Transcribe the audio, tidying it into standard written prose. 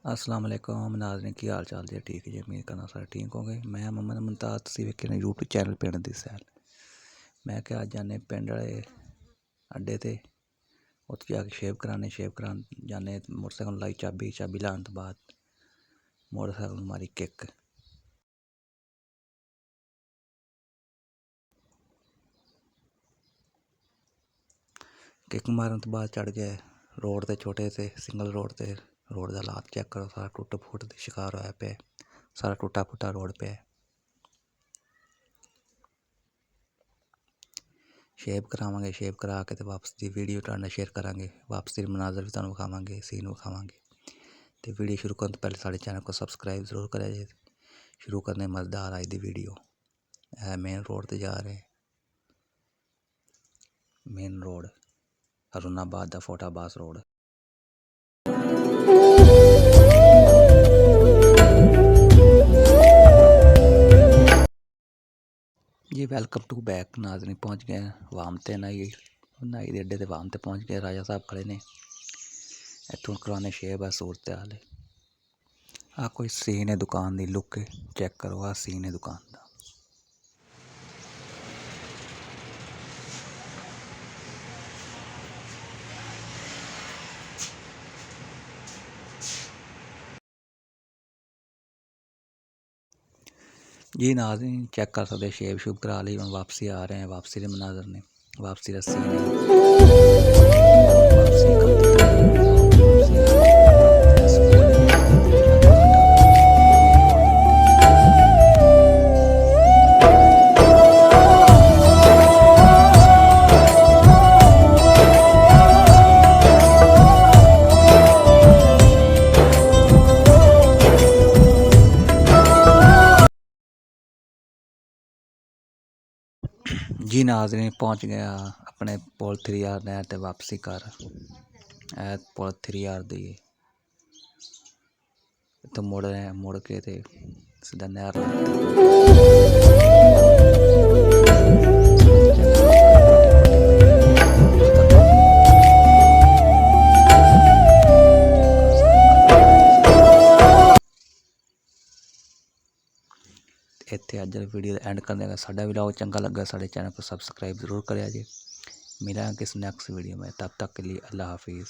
अस्सलाम वालेकुम नाज़रीन, की हाल चाल जी? ठीक जी, उम्मीद करना सारे ठीक होंगे। मैं मोहम्मद मुमताज़, तुसीं वेखे ने यूट्यूब चैनल पिंड दी सैल। मैं क्या अज जाने पिंड वाले अड्डे ते, उत्थे जाके शेव करान जाने। मोटरसाइकल लाई चाबी लाने तो बाद मोटरसाइकल मारी किक मारन तो बाद चढ़ गए रोड ते, छोटे से सिंगल रोड ते। रोड का हालात चेक करो, सारा टुट फुट दे शिकार होया पे, सारा टुटा फुटा रोड पे। शेव करावांगे, शेव करा के तो वापस की वीडियो तुहाडे नाल शेयर करांगे। वापसी दे मनाजर भी तुहानूं विखावांगे, सीन विखावांगे। तो वीडियो शुरू करने तो पहले साढ़े चैनल को सबसक्राइब जरूर करें जी। शुरू करने मज़ेदार अज दी वीडियो। है मेन रोड ते जा रहे, मेन रोड हरुणाबाद दा फोर्ट अब्बास रोड। जी वेलकम टू बैक नाज़रीन, पहुँच गए वाम ते नाई दे अड्डे ते वाम ते पहुँच गए। राजा साहब खड़े ने, इत्थों करवाने शेव है सूरत हाल। आ कोई सीन है दुकान दी, लुक चेक करो, आ सीन है दुकान दा। जी नाज़रीन चेक कर सकते, शेव शुभ करा ली, हम वापसी आ रहे हैं। वापसी के मनाजर ने, वापसी का सीन है। वापसी 31 तारीख की वापसी आ रही है। स्कूल है जाके घंटा घर मेन रोड के उत्ते। जी नाज़रीन पहुँच गया अपने पुल 3R नहर ते वापसी कर। पुल 3R दी तो मुड़ के ते सीधा नहर सड़क चेक करो, सारी टुटी फुटी पई है। खतर चेक करो, सारा खतर पाया सड़क। इत्थे अज वीडियो एंड करने का साडा व्लॉग चंगा लगा, साडे चैनल को सबसक्राइब जरूर करें जी। मिलांगे किस नेक्स्ट वीडियो में, तब तक के लिए अल्लाह हाफिज़।